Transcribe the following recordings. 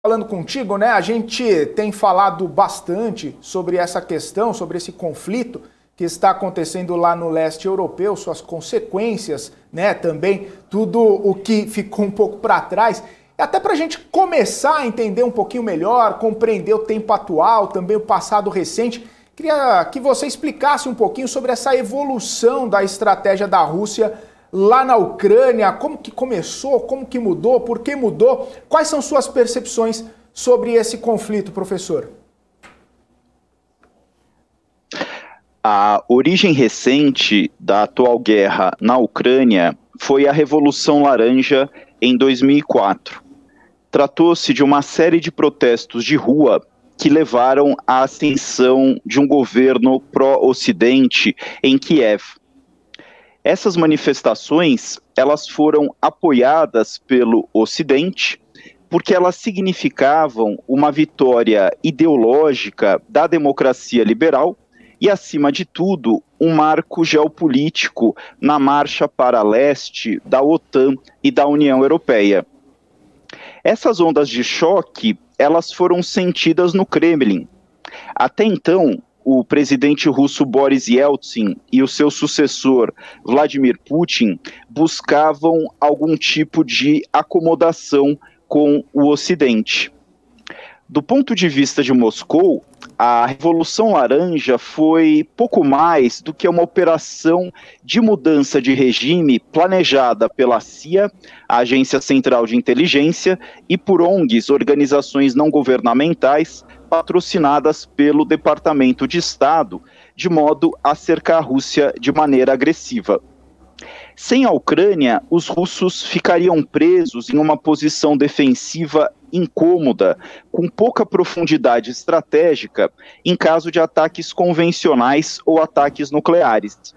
Falando contigo, né? A gente tem falado bastante sobre essa questão, sobre esse conflito que está acontecendo lá no leste europeu, suas consequências, né? Também tudo o que ficou um pouco para trás. Até para a gente começar a entender um pouquinho melhor, compreender o tempo atual, também o passado recente, queria que você explicasse um pouquinho sobre essa evolução da estratégia da Rússia lá na Ucrânia, como que começou, como que mudou, por que mudou, quais são suas percepções sobre esse conflito, professor? A origem recente da atual guerra na Ucrânia foi a Revolução Laranja em 2004. Tratou-se de uma série de protestos de rua que levaram à ascensão de um governo pró-Ocidente em Kiev. Essas manifestações, elas foram apoiadas pelo Ocidente porque elas significavam uma vitória ideológica da democracia liberal e, acima de tudo, um marco geopolítico na marcha para leste da OTAN e da União Europeia. Essas ondas de choque, elas foram sentidas no Kremlin. Até então, o presidente russo Boris Yeltsin e o seu sucessor Vladimir Putin buscavam algum tipo de acomodação com o Ocidente. Do ponto de vista de Moscou, a Revolução Laranja foi pouco mais do que uma operação de mudança de regime planejada pela CIA, a Agência Central de Inteligência, e por ONGs, organizações não governamentais, patrocinadas pelo Departamento de Estado, de modo a cercar a Rússia de maneira agressiva. Sem a Ucrânia, os russos ficariam presos em uma posição defensiva incômoda, com pouca profundidade estratégica, em caso de ataques convencionais ou ataques nucleares.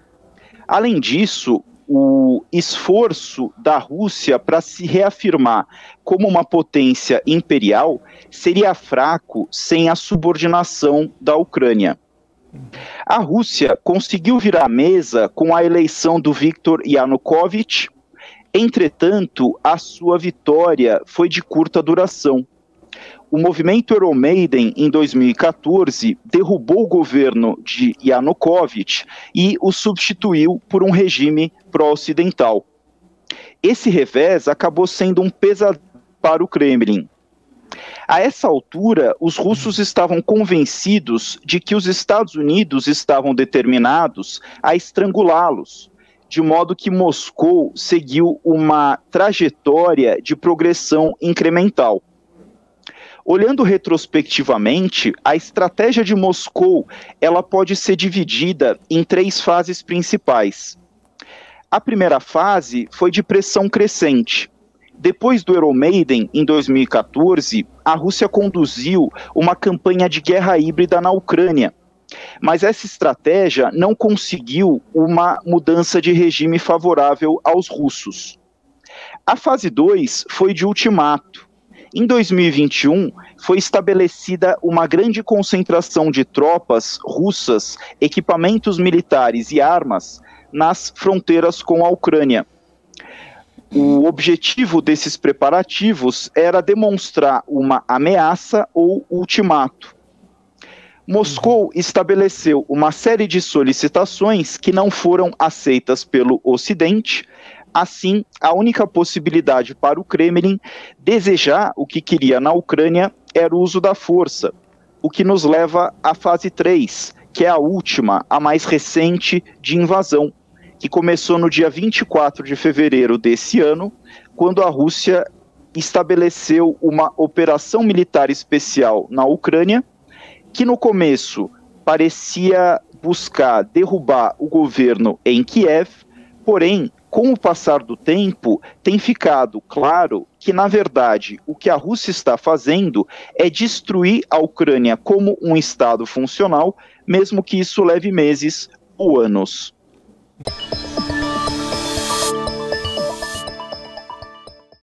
Além disso, o esforço da Rússia para se reafirmar como uma potência imperial seria fraco sem a subordinação da Ucrânia. A Rússia conseguiu virar a mesa com a eleição do Viktor Yanukovych. Entretanto, a sua vitória foi de curta duração. O movimento Euromaidan, em 2014, derrubou o governo de Yanukovych e o substituiu por um regime pró-ocidental. Esse revés acabou sendo um pesadelo para o Kremlin. A essa altura, os russos estavam convencidos de que os Estados Unidos estavam determinados a estrangulá-los, de modo que Moscou seguiu uma trajetória de progressão incremental. Olhando retrospectivamente, a estratégia de Moscou, ela pode ser dividida em 3 fases principais. A primeira fase foi de pressão crescente. Depois do Euromaidan, em 2014, a Rússia conduziu uma campanha de guerra híbrida na Ucrânia. Mas essa estratégia não conseguiu uma mudança de regime favorável aos russos. A fase 2 foi de ultimato. Em 2021, foi estabelecida uma grande concentração de tropas russas, equipamentos militares e armas nas fronteiras com a Ucrânia. O objetivo desses preparativos era demonstrar uma ameaça ou ultimato. Moscou estabeleceu uma série de solicitações que não foram aceitas pelo Ocidente. Assim, a única possibilidade para o Kremlin desejar o que queria na Ucrânia era o uso da força, o que nos leva à fase 3, que é a última, a mais recente de invasão, que começou no dia 24 de fevereiro desse ano, quando a Rússia estabeleceu uma operação militar especial na Ucrânia, que no começo parecia buscar derrubar o governo em Kiev, porém, com o passar do tempo, tem ficado claro que, na verdade, o que a Rússia está fazendo é destruir a Ucrânia como um Estado funcional, mesmo que isso leve meses ou anos.